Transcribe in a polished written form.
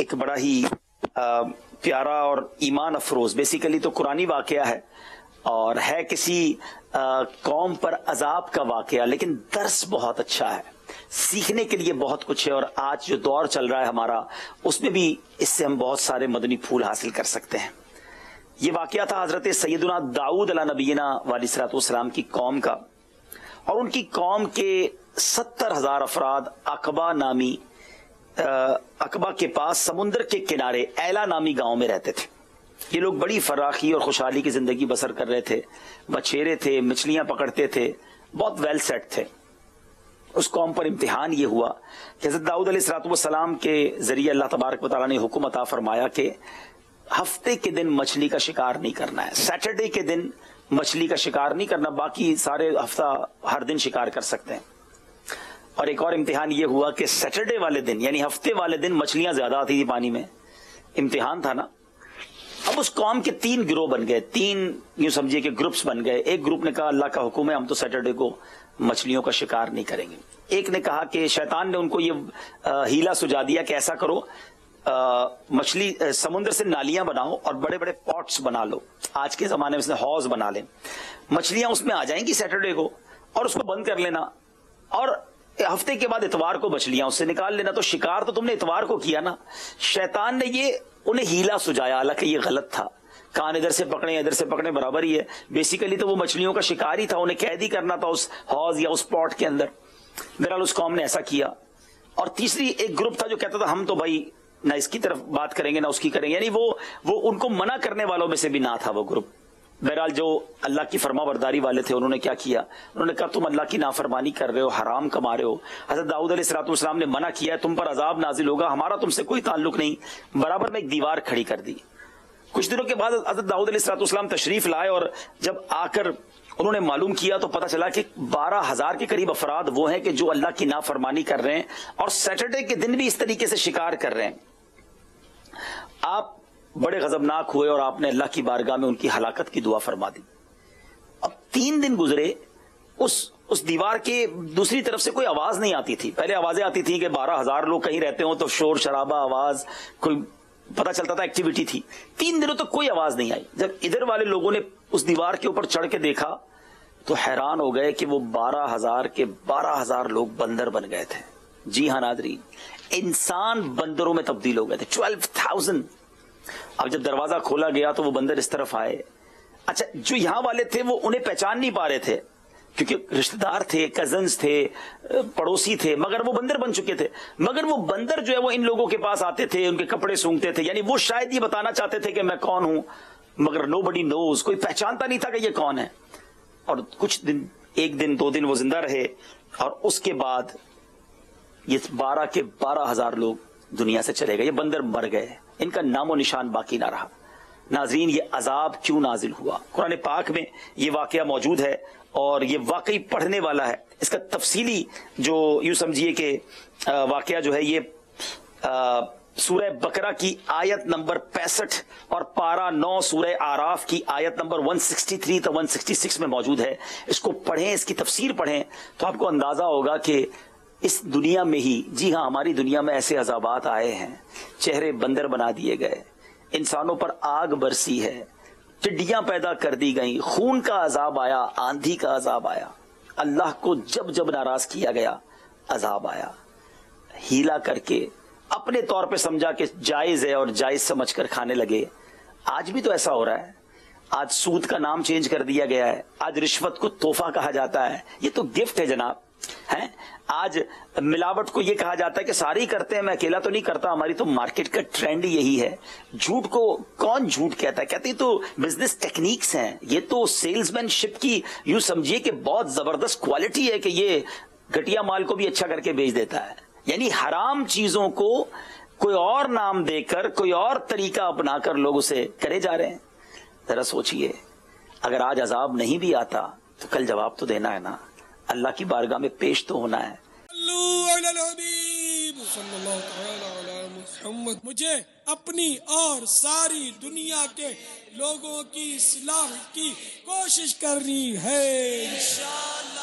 ایک بڑا ہی پیارا اور ایمان افروز بیسیکلی تو قرآنی واقعہ ہے اور ہے کسی قوم پر عذاب کا واقعہ، لیکن درس بہت اچھا ہے، سیکھنے کے لیے بہت کچھ ہے، اور آج جو دور چل رہا ہے ہمارا اس میں بھی اس سے ہم بہت سارے مدنی پھول حاصل کر سکتے ہیں۔ یہ واقعہ تھا حضرت سیدنا داؤد علیہ نبینا علیہ الصلوۃ والسلام کی قوم کا، اور ان کی قوم کے 70,000 افراد عقبہ کے پاس سمندر کے کنارے ایلا نامی گاؤں میں رہتے تھے۔ یہ لوگ بڑی فراخی اور خوشحالی کی زندگی بسر کر رہے تھے، بچھیرے تھے، مچھلیاں پکڑتے تھے، بہت ویل سیٹ تھے۔ اس قوم پر امتحان یہ ہوا کہ حضرت داؤد علیہ الصلوۃ والسلام کے ذریعے اللہ تبارک و تعالیٰ نے حکم عطا فرمایا کہ ہفتے کے دن مچھلی کا شکار نہیں کرنا ہے، سیٹرڈے کے دن مچھلی کا شکار نہیں کرنا، باقی سارے ہفتہ ہر دن شکار کر سکتے ہیں۔ اور ایک اور امتحان یہ ہوا کہ سیٹرڈے والے دن یعنی ہفتے والے دن مچھلیاں زیادہ آتی تھی پانی میں، امتحان تھا نا۔ اب اس قوم کے 3 گروہ بن گئے، 3 یوں سمجھیے کہ گروپس بن گئے۔ ایک گروپ نے کہا اللہ کا حکم ہے ہم تو سیٹرڈے کو مچھلیوں کا شکار نہیں کریں گے۔ ایک نے کہا کہ شیطان نے ان کو یہ ہیلا سجا دیا کہ ایسا کرو، مچھلی سمندر سے نالیاں بناؤ اور بڑے بڑے پاٹس بنا لو، آج کے زمانے میں اس نے حوض بنا لیں، مچھلیاں اس میں آ جائیں گی سیٹرڈے کو، اور اس کو بند کر لینا، اور ہفتے کے بعد اتوار کو مچھلیاں اس سے نکال لینا۔ تو شکار تو تم نے اتوار کو کیا نا۔ شیطان نے یہ انہیں ہیلا سجایا، حالانکہ یہ غلط تھا، کان ادھر سے پکڑے ادھر سے پکڑے برابر ہی ہے، بیسیکلی تو وہ مچھلیوں کا شکار ہی تھا، انہیں قید ہی کرنا تھا اس حوض یا اس پاٹ کے اندر۔ بہرحال اس قوم نے ایسا کیا۔ اور تیسری ایک گروپ تھا جو کہتا تھا ہم تو بھائی نہ اس کی طرف بات کریں گے نہ اس کی کریں گے، یعنی وہ ان کو منع کرنے والوں میں سے بھی نہ تھا وہ گروپ۔ بہرحال جو اللہ کی فرما برداری والے تھے انہوں نے کیا کیا، انہوں نے کہا تم اللہ کی نافرمانی کر رہے ہو، حرام کما رہے ہو، حضرت داؤد علیہ الصلوۃ والسلام نے منع کیا ہے، تم پر عذاب نازل ہوگا، ہمارا تم سے کوئی تعلق نہیں۔ برابر میں ایک دیوار کھڑی کر دی۔ کچھ دنوں کے بعد حضرت داؤد علیہ الصلوۃ والسلام تشریف لائے، اور جب آ کر انہوں نے معلوم کیا تو پتہ چلا کہ 12,000 کے قریب افراد وہ ہیں کہ جو اللہ کی نافرمانی کر رہے ہیں اور سیٹرڈے کے دن بھی اس طریقے سے شکار کر رہے ہیں۔ آپ بڑے غضبناک ہوئے اور آپ نے اللہ کی بارگاہ میں ان کی ہلاکت کی دعا فرما دی۔ اب 3 دن گزرے، اس دیوار کے دوسری طرف سے کوئی آواز نہیں آتی تھی۔ پہلے آوازیں آتی تھیں کہ 12,000 لوگ کہیں رہتے ہوں تو شور شرابہ آواز کوئی پتہ چلتا تھا، ایکٹیویٹی تھی۔ 3 دنوں تک کوئی آواز نہیں آئی۔ جب ادھر والے لوگوں نے اس دیوار کے اوپر چڑھ کے دیکھا تو حیران ہو گئے کہ وہ 12,000 کے 12,000 لوگ بندر بن گئے تھے۔ جی ہاں ناظرین، انسان بندروں میں تبدیل ہو گئے تھے، 12,000۔ اب جب دروازہ کھولا گیا تو وہ بندر اس طرف آئے۔ اچھا، جو یہاں والے تھے وہ انہیں پہچان نہیں پا رہے تھے کیونکہ رشتہ دار تھے، کزنز تھے، پڑوسی تھے، مگر وہ بندر بن چکے تھے۔ مگر وہ بندر جو ہے وہ ان لوگوں کے پاس آتے تھے، ان کے کپڑے سونگتے تھے، یعنی وہ شاید یہ بتانا چاہتے تھے کہ میں کون ہوں، مگر nobody knows، کوئی پہچانتا نہیں تھا کہ یہ کون ہے۔ اور کچھ دن، 1 دن 2 دن وہ زندہ رہے، اور اس کے بعد یہ 12 کے 12,000 لوگ دنیا سے چلے گئے، یہ بندر مر گئے، ان کا نام و نشان باقی نہ رہا۔ ناظرین، یہ عذاب کیوں نازل ہوا؟ قرآن پاک میں یہ واقعہ موجود ہے اور یہ واقعی پڑھنے والا ہے۔ اس کا تفصیلی جو یوں سمجھیے کہ واقعہ جو ہے یہ سورہ بقرہ کی آیت نمبر 65 اور پارہ 9 سورہ اعراف کی آیت نمبر 163 تا 166 میں موجود ہے۔ اس کو پڑھیں، اس کی تفسیر پڑھیں تو آپ کو اندازہ ہوگا کہ اس دنیا میں ہی، جی ہاں ہماری دنیا میں ایسے عذابات آئے ہیں، چہرے بندر بنا دیے گئے، انسانوں پر آگ برسی ہے، ٹڈیاں پیدا کر دی گئیں، خون کا عذاب آیا، آندھی کا عذاب آیا، اللہ کو جب جب ناراض کیا گیا عذاب آیا۔ ہیلا کر کے اپنے طور پہ سمجھا کہ جائز ہے اور جائز سمجھ کر کھانے لگے۔ آج بھی تو ایسا ہو رہا ہے، آج سود کا نام چینج کر دیا گیا ہے، آج رشوت کو تحفہ کہا جاتا ہے، یہ تو گفٹ ہے جناب، ہیں۔ آج ملاوٹ کو یہ کہا جاتا ہے کہ سارے ہی کرتے ہیں، میں اکیلا تو نہیں کرتا، ہماری تو مارکیٹ کا ٹرینڈ یہی ہے۔ جھوٹ کو کون جھوٹ کہتا ہے؟ کہتے ہیں تو بزنس ٹیکنیکس ہیں، یہ تو سیلز مین شپ کی یوں سمجھیے کہ بہت زبردست کوالٹی ہے کہ یہ گھٹیا مال کو بھی اچھا کر کے بیچ دیتا ہے۔ یعنی حرام چیزوں کو کوئی اور نام دے کر، کوئی اور طریقہ اپنا کر لوگ اسے کرے جا رہے ہیں۔ ذرا سوچئے، اگر آج عذاب نہیں بھی آتا تو کل جواب تو دینا ہے نا، اللہ کی بارگاہ میں پیش تو ہونا ہے۔ مجھے اپنی اور ساری دنیا کے لوگوں کی اصلاح کی کوشش کرنی ہے انشاءاللہ۔